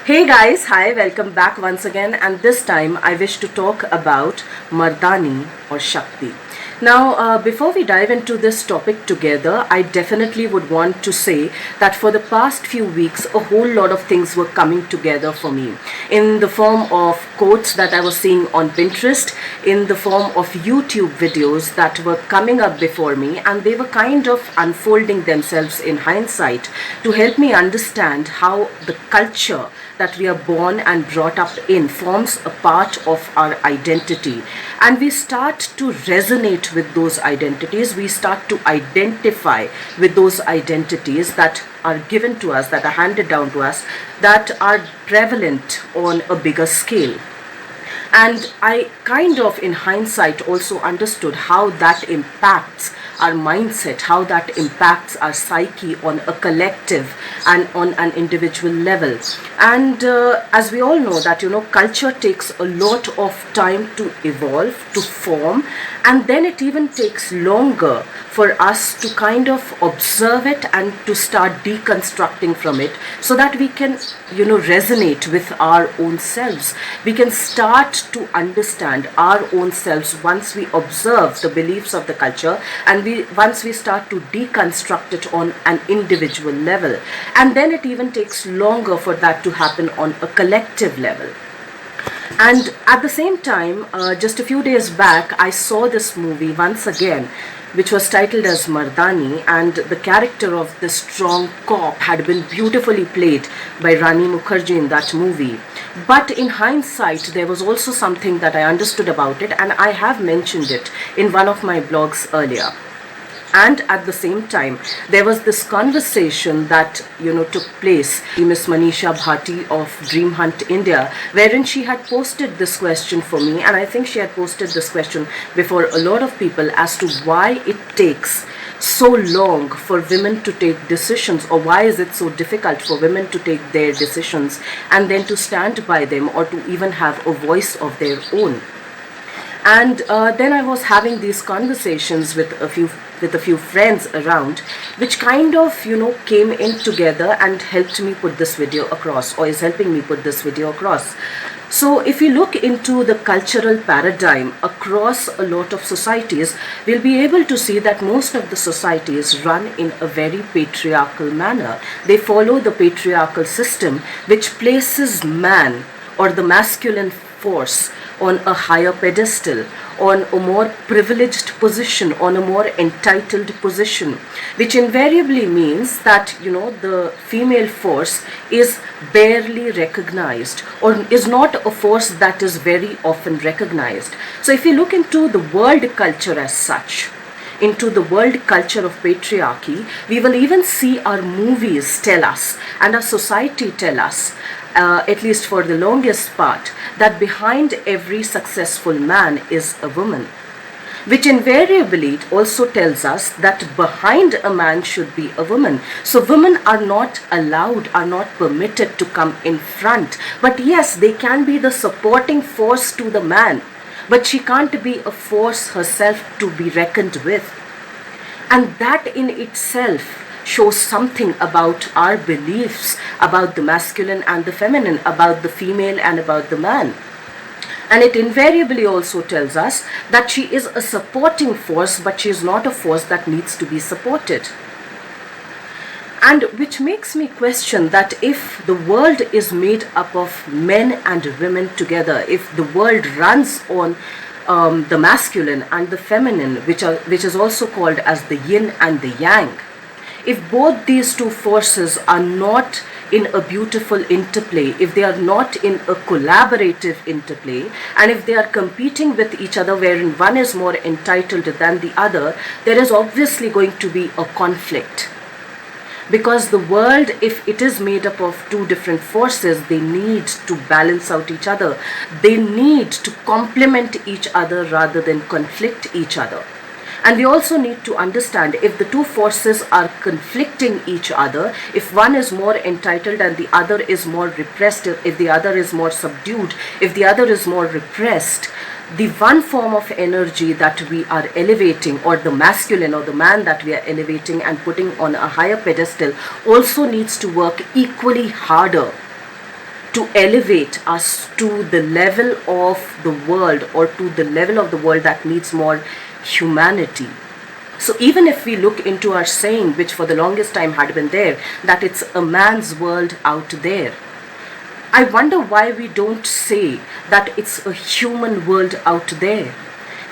Hey guys, hi, welcome back once again, and this time I wish to talk about Mardani or Shakti. Now, before we dive into this topic together, I definitely would want to say that for the past few weeks, a whole lot of things were coming together for me in the form of quotes that I was seeing on Pinterest, in the form of YouTube videos that were coming up before me, and they were kind of unfolding themselves in hindsight to help me understand how the culture that we are born and brought up in forms a part of our identity, and we start to resonate with those identities. We start to identify with those identities that are given to us, that are handed down to us, that are prevalent on a bigger scale. And I kind of, in hindsight, also understood how that impacts our mindset, how that impacts our psyche on a collective and on an individual level. And as we all know that, culture takes a lot of time to evolve, to form, and then it even takes longer for us to kind of observe it and to start deconstructing from it so that we can, resonate with our own selves. We can start to understand our own selves once we observe the beliefs of the culture, and once we start to deconstruct it on an individual level. And then it even takes longer for that to happen on a collective level. And at the same time, just a few days back, I saw this movie once again, which was titled as Mardani, and the character of the strong cop had been beautifully played by Rani Mukherjee in that movie. But in hindsight, there was also something that I understood about it, and I have mentioned it in one of my blogs earlier. And at the same time, there was this conversation that took place. Miss Manisha Bhati of Dream Hunt India, wherein she had posted this question for me, and I think she had posted this question before a lot of people, as to why it takes so long for women to take decisions, or why is it so difficult for women to take their decisions and then to stand by them, or to even have a voice of their own. And then I was having these conversations with a few friends around, which kind of came in together and helped me put this video across, or is helping me put this video across. So if you look into the cultural paradigm across a lot of societies, we'll be able to see that most of the societies run in a very patriarchal manner. They follow the patriarchal system, which places man, or the masculine force, on a higher pedestal, on a more privileged position, on a more entitled position, which invariably means that the female force is barely recognized, or is not a force that is very often recognized. So if you look into the world culture as such, into the world culture of patriarchy, we will even see our movies tell us, and our society tell us, at least for the longest part, that behind every successful man is a woman, which invariably also tells us that behind a man should be a woman. So women are not allowed, are not permitted to come in front. But yes, they can be the supporting force to the man, but she can't be a force herself to be reckoned with. And that in itself shows something about our beliefs about the masculine and the feminine, about the female and about the man. And it invariably also tells us that she is a supporting force, but she is not a force that needs to be supported. And which makes me question that if the world is made up of men and women together, if the world runs on the masculine and the feminine, which is also called as the yin and the yang, if both these two forces are not in a beautiful interplay, if they are not in a collaborative interplay, and if they are competing with each other wherein one is more entitled than the other, there is obviously going to be a conflict. Because the world, if it is made up of two different forces, they need to balance out each other. They need to complement each other rather than conflict each other. And we also need to understand, if the two forces are conflicting each other, if one is more entitled and the other is more repressed, if the other is more subdued, if the other is more repressed, the one form of energy that we are elevating, or the masculine or the man that we are elevating and putting on a higher pedestal, also needs to work equally harder to elevate us to the level of the world, or to the level of the world that needs more humanity. So even if we look into our saying, which for the longest time had been there, that it's a man's world out there, I wonder why we don't say that it's a human world out there.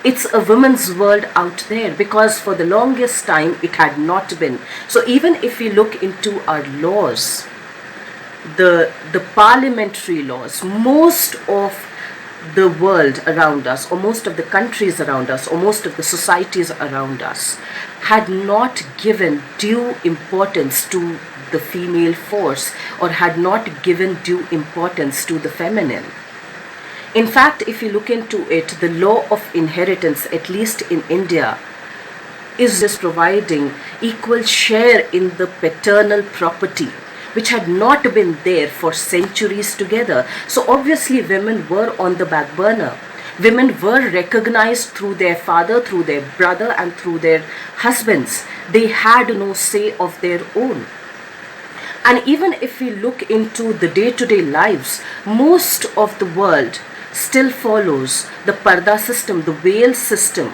It's a woman's world out there, because for the longest time it had not been. So even if we look into our laws, the parliamentary laws, most of the world around us, or most of the countries around us, or most of the societies around us, had not given due importance to the female force, or had not given due importance to the feminine. In fact, if you look into it, the law of inheritance, at least in India, is just providing equal share in the paternal property, which had not been there for centuries together. So obviously women were on the back burner. Women were recognized through their father, through their brother, and through their husbands. They had no say of their own. And even if we look into the day-to-day lives, most of the world still follows the parda system, the veil system,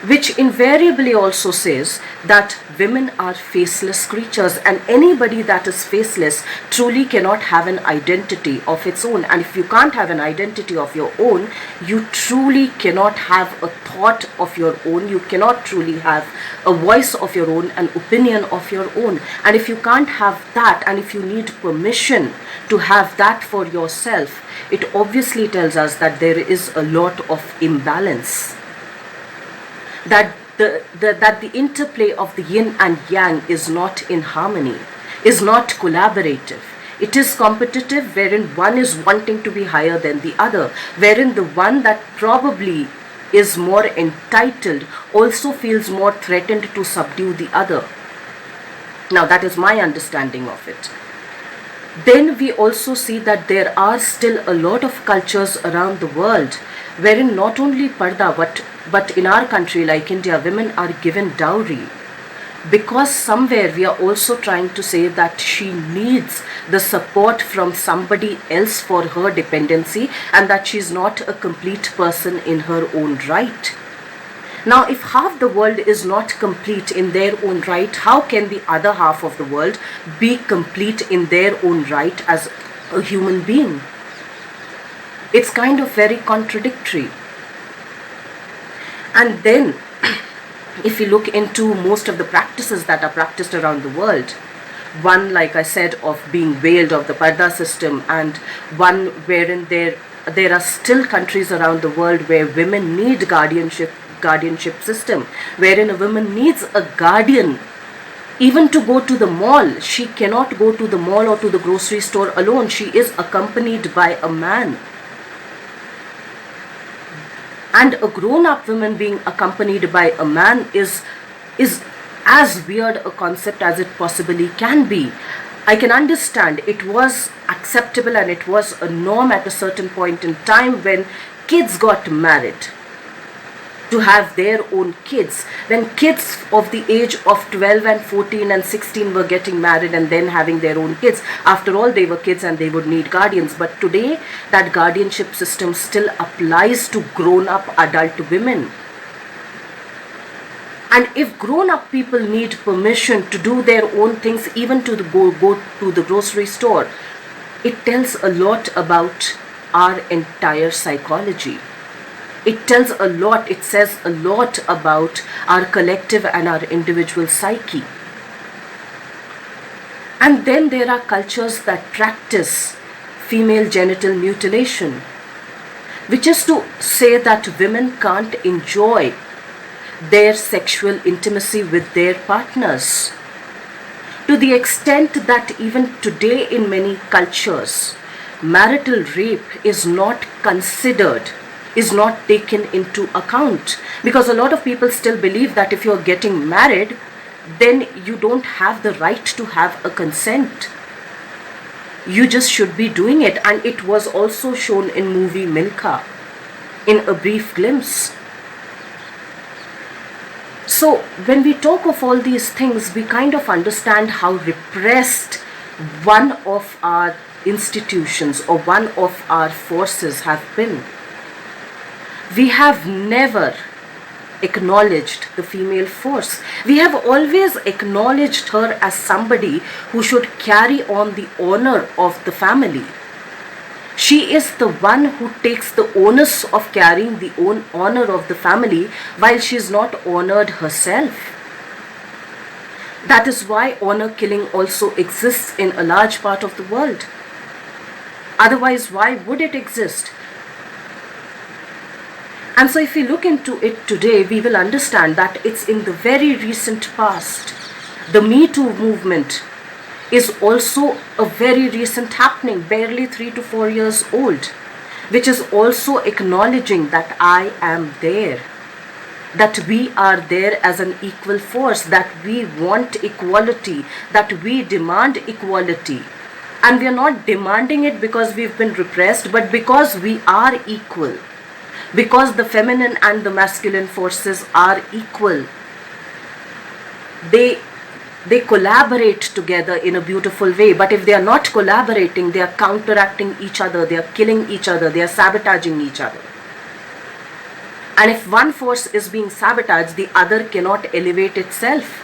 which invariably also says that women are faceless creatures, and anybody that is faceless truly cannot have an identity of its own. And if you can't have an identity of your own, you truly cannot have a thought of your own, you cannot truly have a voice of your own, an opinion of your own. And if you can't have that, and if you need permission to have that for yourself, it obviously tells us that there is a lot of imbalance, that the interplay of the yin and yang is not in harmony, is not collaborative. It is competitive, wherein one is wanting to be higher than the other, wherein the one that probably is more entitled also feels more threatened to subdue the other. Now that is my understanding of it. Then we also see that there are still a lot of cultures around the world wherein not only parda, but in our country like India, women are given dowry, because somewhere we are also trying to say that she needs the support from somebody else for her dependency, and that she is not a complete person in her own right. Now, if half the world is not complete in their own right, how can the other half of the world be complete in their own right as a human being? It's kind of very contradictory. And then, if you look into most of the practices that are practiced around the world, one, like I said, of being veiled, of the parda system, and one wherein there are still countries around the world where women need guardianship system, wherein a woman needs a guardian. Even to go to the mall, she cannot go to the mall or to the grocery store alone. She is accompanied by a man. And a grown-up woman being accompanied by a man is as weird a concept as it possibly can be. I can understand it was acceptable and it was a norm at a certain point in time when kids got married, to have their own kids. When kids of the age of 12 and 14 and 16 were getting married and then having their own kids, after all they were kids and they would need guardians. But today that guardianship system still applies to grown-up adult women. And if grown-up people need permission to do their own things, even to go to the grocery store, it tells a lot about our entire psychology. It tells a lot, it says a lot about our collective and our individual psyche. And then there are cultures that practice female genital mutilation, which is to say that women can't enjoy their sexual intimacy with their partners. To the extent that even today in many cultures, marital rape is not considered, is not taken into account, because a lot of people still believe that if you're getting married, then you don't have the right to have a consent. You just should be doing it. And it was also shown in movie Milka in a brief glimpse. So when we talk of all these things, we kind of understand how repressed one of our institutions or one of our forces have been. We have never acknowledged the female force. We have always acknowledged her as somebody who should carry on the honor of the family. She is the one who takes the onus of carrying the own honor of the family while she is not honored herself. That is why honor killing also exists in a large part of the world. Otherwise, why would it exist? And so if we look into it today, we will understand that it's in the very recent past. The Me Too movement is also a very recent happening, barely 3 to 4 years old, which is also acknowledging that I am there, that we are there as an equal force, that we want equality, that we demand equality. And we are not demanding it because we've been repressed, but because we are equal. Because the feminine and the masculine forces are equal. They collaborate together in a beautiful way, but if they are not collaborating, they are counteracting each other, they are killing each other, they are sabotaging each other. And if one force is being sabotaged, the other cannot elevate itself.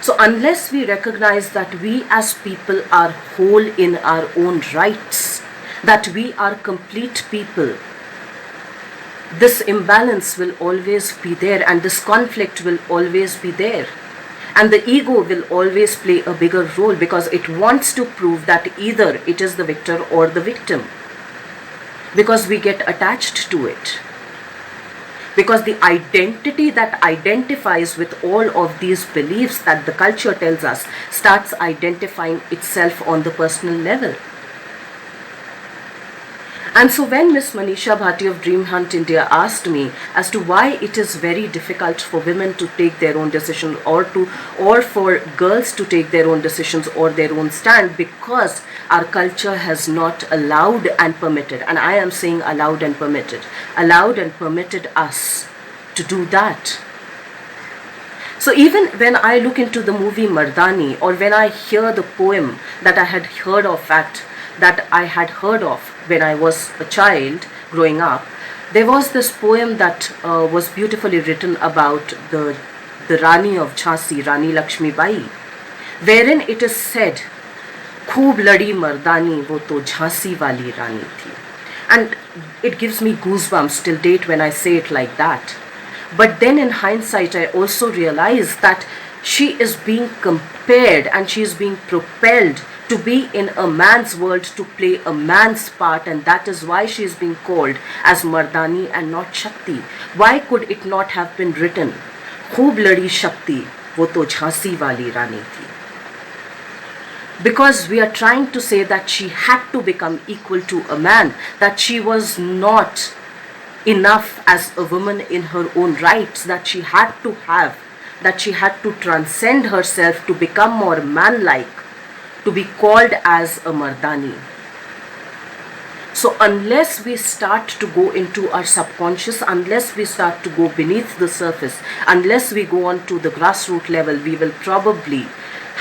So unless we recognize that we as people are whole in our own rights, that we are complete people, this imbalance will always be there, and this conflict will always be there. And the ego will always play a bigger role because it wants to prove that either it is the victor or the victim. Because we get attached to it. Because the identity that identifies with all of these beliefs that the culture tells us starts identifying itself on the personal level. And so when Miss Manisha Bhati of Dream Hunt India asked me as to why it is very difficult for women to take their own decisions or for girls to take their own decisions or their own stand, because our culture has not allowed and permitted, and I am saying allowed and permitted us to do that. So even when I look into the movie Mardani, or when I hear the poem that I had heard of when I was a child growing up, there was this poem that was beautifully written about the Rani of Jhansi, Rani Lakshmi Bai, wherein it is said, "Khoob ladi Mardani, wo to Jhansi wali Rani thi." And it gives me goosebumps till date when I say it like that. But then in hindsight, I also realize that she is being compared and she is being propelled to be in a man's world, to play a man's part, and that is why she is being called as Mardani and not Shakti. Why could it not have been written, "Khoob ladi Shakti, wo to Jhansi wali Rani thi"? Because we are trying to say that she had to become equal to a man, that she was not enough as a woman in her own rights, that she had to transcend herself to become more man-like, to be called as a Mardani. So unless we start to go into our subconscious, unless we start to go beneath the surface, unless we go on to the grassroots level, we will probably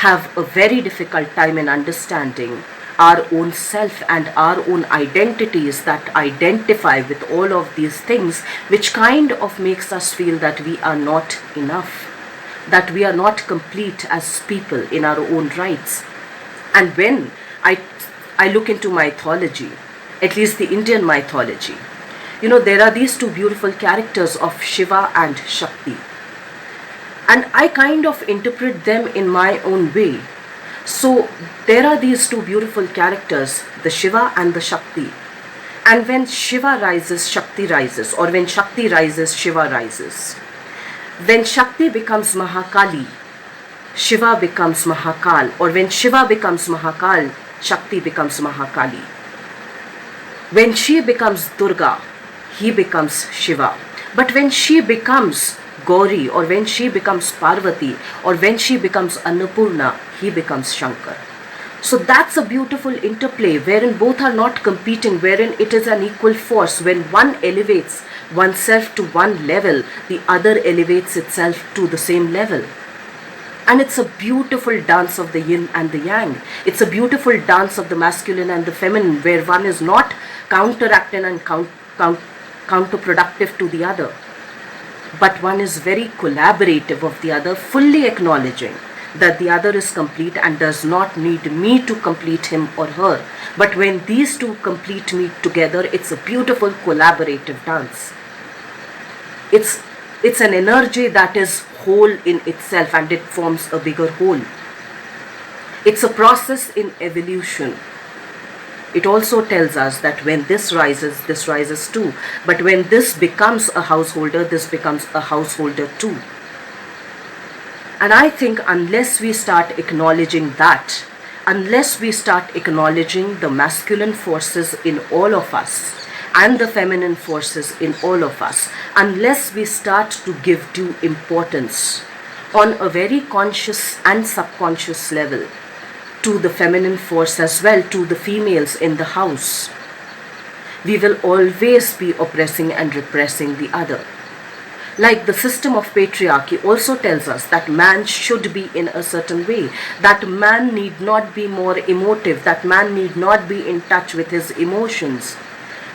have a very difficult time in understanding our own self and our own identities that identify with all of these things, which kind of makes us feel that we are not enough, that we are not complete as people in our own rights. And when I look into mythology, at least the Indian mythology, there are these two beautiful characters of Shiva and Shakti. And I kind of interpret them in my own way. So there are these two beautiful characters, the Shiva and the Shakti. And when Shiva rises, Shakti rises, or when Shakti rises, Shiva rises. When Shakti becomes Mahakali, Shiva becomes Mahakal, or when Shiva becomes Mahakal, Shakti becomes Mahakali. When she becomes Durga, he becomes Shiva. But when she becomes Gauri, or when she becomes Parvati, or when she becomes Annapurna, he becomes Shankar. So that's a beautiful interplay wherein both are not competing, wherein it is an equal force. When one elevates oneself to one level, the other elevates itself to the same level. And it's a beautiful dance of the yin and the yang. It's a beautiful dance of the masculine and the feminine, where one is not counteracting and counterproductive to the other, but one is very collaborative of the other, fully acknowledging that the other is complete and does not need me to complete him or her. But when these two complete me together, it's a beautiful collaborative dance. It's an energy that is whole in itself, and it forms a bigger whole. It's a process in evolution. It also tells us that when this rises too. But when this becomes a householder, this becomes a householder too. And I think unless we start acknowledging that, unless we start acknowledging the masculine forces in all of us and the feminine forces in all of us, unless we start to give due importance on a very conscious and subconscious level to the feminine force as well, to the females in the house, we will always be oppressing and repressing the other. Like the system of patriarchy also tells us that man should be in a certain way, that man need not be more emotive, that man need not be in touch with his emotions,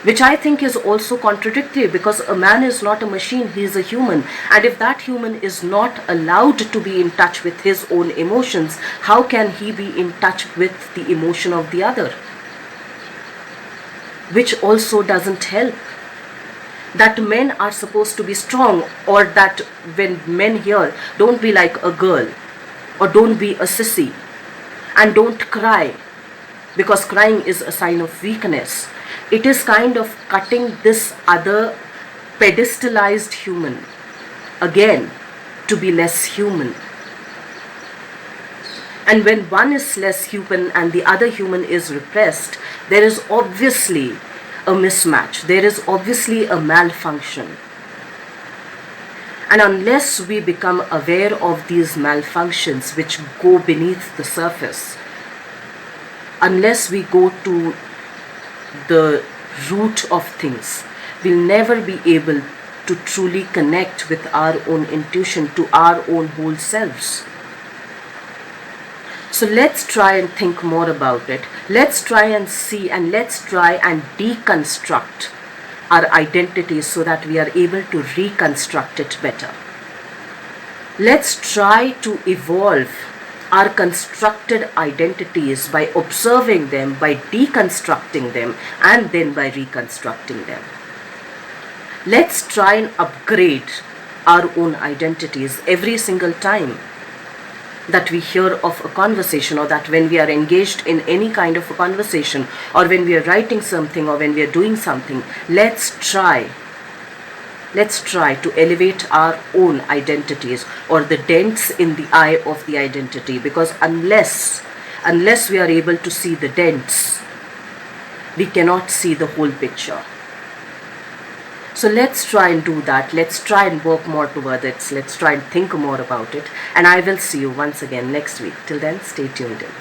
which I think is also contradictory, because a man is not a machine, he is a human. And if that human is not allowed to be in touch with his own emotions, how can he be in touch with the emotion of the other? Which also doesn't help. That men are supposed to be strong, or that when men hear, don't be like a girl, or don't be a sissy, and don't cry, because crying is a sign of weakness. It is kind of cutting this other pedestalized human again to be less human. And when one is less human and the other human is repressed, there is obviously a mismatch. There is obviously a malfunction. And unless we become aware of these malfunctions which go beneath the surface, unless we go to the root of things, we'll never be able to truly connect with our own intuition, to our own whole selves. So let's try and think more about it. Let's try and see, and let's try and deconstruct our identities so that we are able to reconstruct it better. Let's try to evolve our constructed identities by observing them, by deconstructing them, and then by reconstructing them. Let's try and upgrade our own identities every single time that we hear of a conversation, or that when we are engaged in any kind of a conversation, or when we are writing something, or when we are doing something. Let's try to elevate our own identities, or the dents in the eye of the identity, because unless we are able to see the dents, we cannot see the whole picture. So let's try and do that. Let's try and work more towards it. Let's try and think more about it. And I will see you once again next week. Till then, stay tuned in.